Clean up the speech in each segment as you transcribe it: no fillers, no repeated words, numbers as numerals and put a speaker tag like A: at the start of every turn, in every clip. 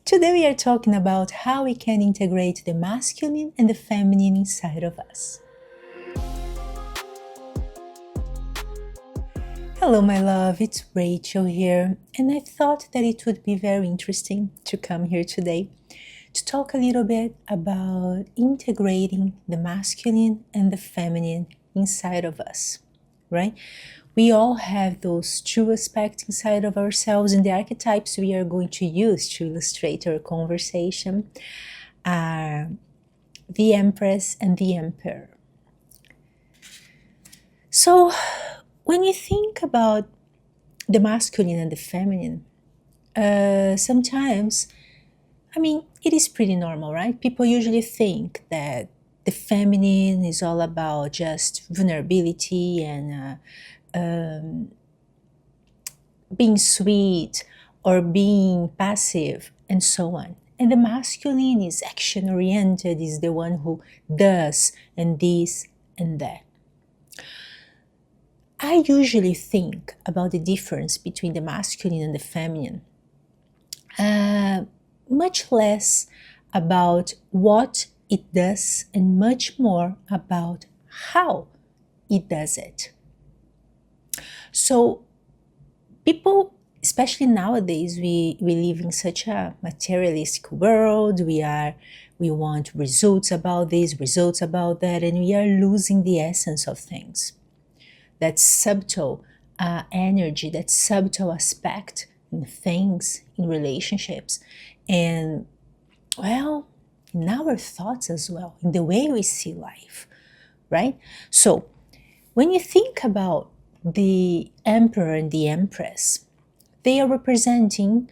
A: Today we are talking about how we can integrate the masculine and the feminine inside of us. Hello my love, it's Rachel here, and I thought that it would be very interesting to come here today to talk a little bit about integrating the masculine and the feminine inside of us, right? We all have those two aspects inside of ourselves, and the archetypes we are going to use to illustrate our conversation are the Empress and the Emperor. So, when you think about the masculine and the feminine, sometimes, it is pretty normal, right? People usually think that the feminine is all about just vulnerability and being sweet or being passive and so on. And the masculine is action-oriented, is the one who does and this and that. I usually think about the difference between the masculine and the feminine, much less about what it does and much more about how it does it. So people, especially nowadays, we live in such a materialistic world. We want results about this, results about that, and we are losing the essence of things. That subtle energy, that subtle aspect in things, in relationships, and, well, in our thoughts as well, in the way we see life, right? So when you think about the Emperor and the Empress, they are representing,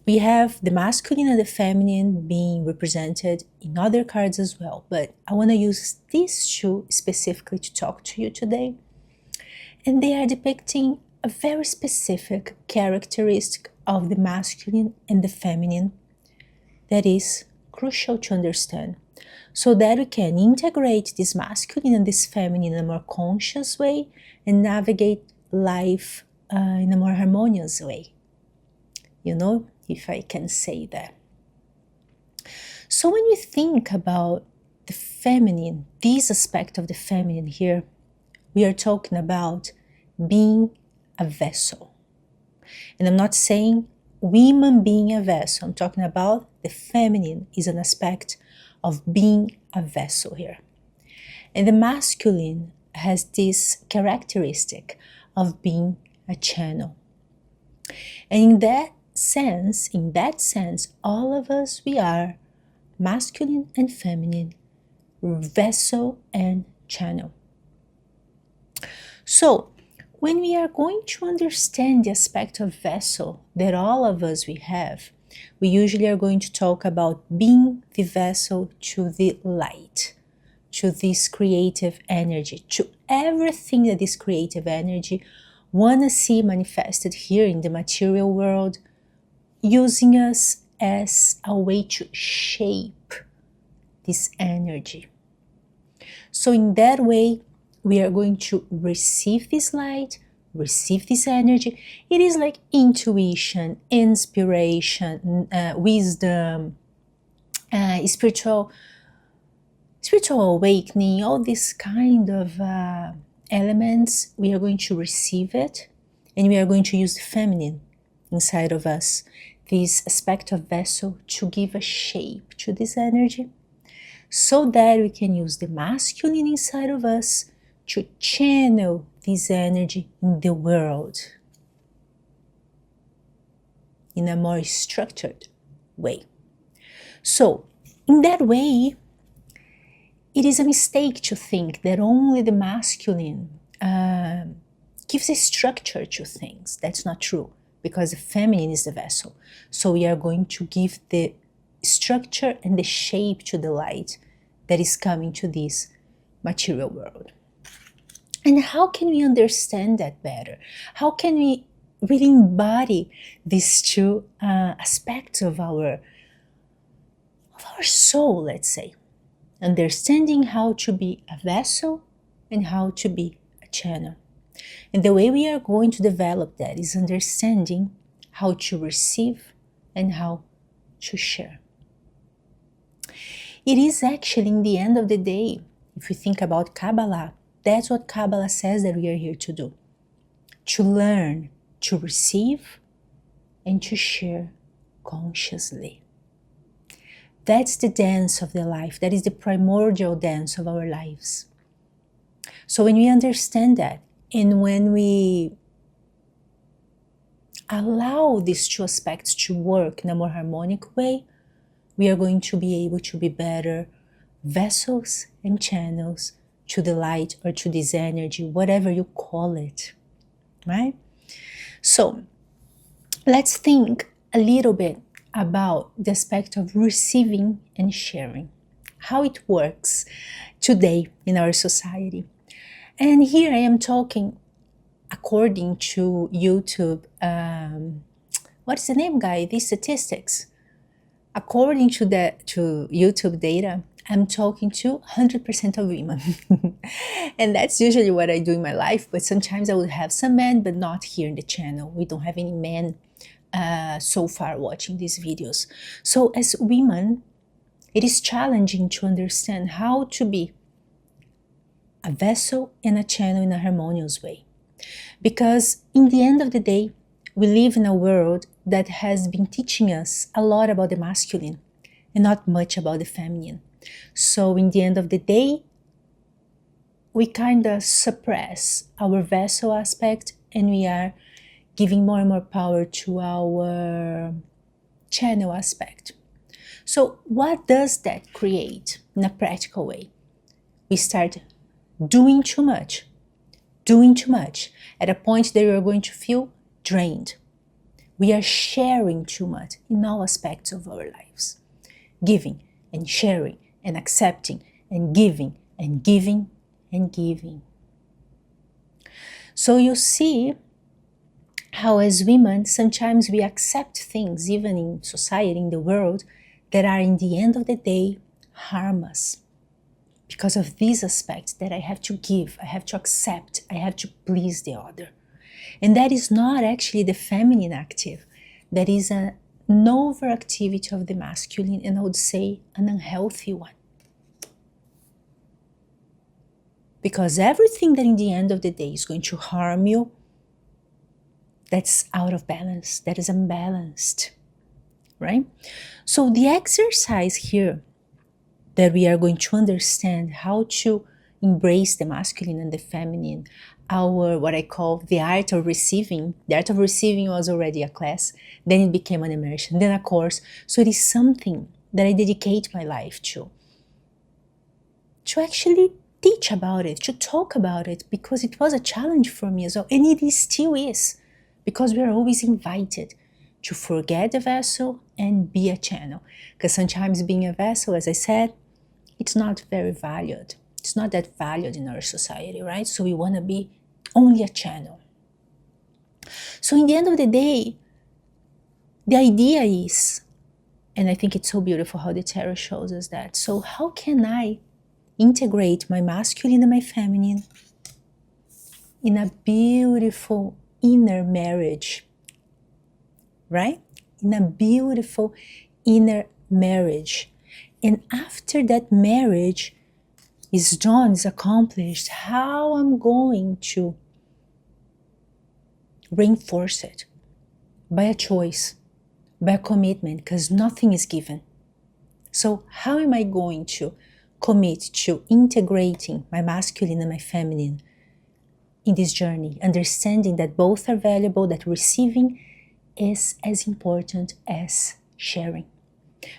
A: we have the masculine and the feminine being represented in other cards as well, but I want to use these two specifically to talk to you today. And they are depicting a very specific characteristic of the masculine and the feminine that is crucial to understand, so that we can integrate this masculine and this feminine in a more conscious way and navigate life in a more harmonious way, if I can say that. So when you think about the feminine, this aspect of the feminine here, we are talking about being a vessel. And I'm not saying women being a vessel. I'm talking about the feminine is an aspect of being a vessel here. And the masculine has this characteristic of being a channel. And in that sense, all of us, we are masculine and feminine, vessel and channel. So when we are going to understand the aspect of vessel that all of us we have, we usually are going to talk about being the vessel to the light, to this creative energy, to everything that this creative energy want to see manifested here in the material world, using us as a way to shape this energy. So in that way, we are going to receive this light, receive this energy. It is like intuition, inspiration, wisdom, spiritual awakening, all these kind of elements. We are going to receive it, and we are going to use the feminine inside of us, this aspect of vessel, to give a shape to this energy, so that we can use the masculine inside of us to channel this energy in the world in a more structured way. So, in that way, it is a mistake to think that only the masculine gives a structure to things. That's not true, because the feminine is the vessel. So we are going to give the structure and the shape to the light that is coming to this material world. And how can we understand that better? How can we really embody these two aspects of our soul, let's say? Understanding how to be a vessel and how to be a channel. And the way we are going to develop that is understanding how to receive and how to share. It is actually, in the end of the day, if you think about Kabbalah, that's what Kabbalah says that we are here to do. To learn, to receive, and to share consciously. That's the dance of the life. That is the primordial dance of our lives. So when we understand that, and when we allow these two aspects to work in a more harmonic way, we are going to be able to be better vessels and channels to the light or to this energy, whatever you call it, right? So let's think a little bit about the aspect of receiving and sharing, how it works today in our society. And here I am talking according to YouTube, what's the name, guy? These statistics. According to YouTube data, I'm talking to 100% of women. And that's usually what I do in my life, but sometimes I would have some men, but not here in the channel. We don't have any men so far watching these videos. So as women, it is challenging to understand how to be a vessel and a channel in a harmonious way. Because in the end of the day, we live in a world that has been teaching us a lot about the masculine and not much about the feminine. So in the end of the day, we kind of suppress our vessel aspect and we are giving more and more power to our channel aspect. So what does that create in a practical way? We start doing too much at a point that we are going to feel drained. We are sharing too much in all aspects of our lives. Giving and sharing and accepting and giving and giving and giving. So you see how as women, sometimes we accept things, even in society, in the world, that are in the end of the day harm us. Because of these aspects that I have to give, I have to accept, I have to please the other. And that is not actually the feminine active. That is an overactivity of the masculine, and I would say an unhealthy one. Because everything that in the end of the day is going to harm you, that's out of balance, that is unbalanced, right? So the exercise here that we are going to understand how to embrace the masculine and the feminine, our, what I call the art of receiving. The art of receiving was already a class, then it became an immersion, then a course. So it is something that I dedicate my life to actually teach about it, to talk about it, because it was a challenge for me as well, and it still is, because we are always invited to forget the vessel and be a channel. Because sometimes being a vessel, as I said, it's not very valued. It's not that valued in our society, right? So we want to be only a channel. So in the end of the day, the idea is, and I think it's so beautiful how the tarot shows us that, so how can I integrate my masculine and my feminine in a beautiful inner marriage, right? In a beautiful inner marriage. And after that marriage is done, is accomplished, how I'm going to reinforce it? By a choice, by a commitment, because nothing is given. So how am I going to commit to integrating my masculine and my feminine in this journey, understanding that both are valuable, that receiving is as important as sharing.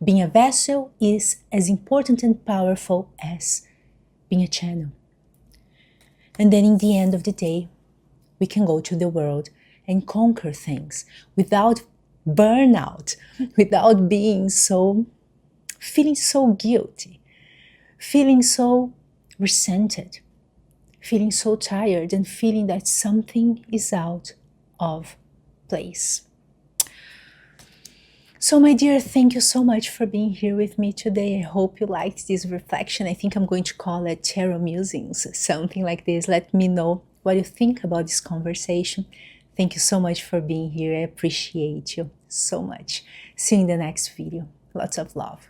A: Being a vessel is as important and powerful as being a channel. And then in the end of the day, we can go to the world and conquer things without burnout, without being feeling so guilty, feeling so resented, feeling so tired, and feeling that something is out of place. So my dear, thank you so much for being here with me today. I hope you liked this reflection. I think I'm going to call it Tarot Musings, something like this. Let me know what you think about this conversation. Thank you so much for being here. I appreciate you so much. See you in the next video. Lots of love.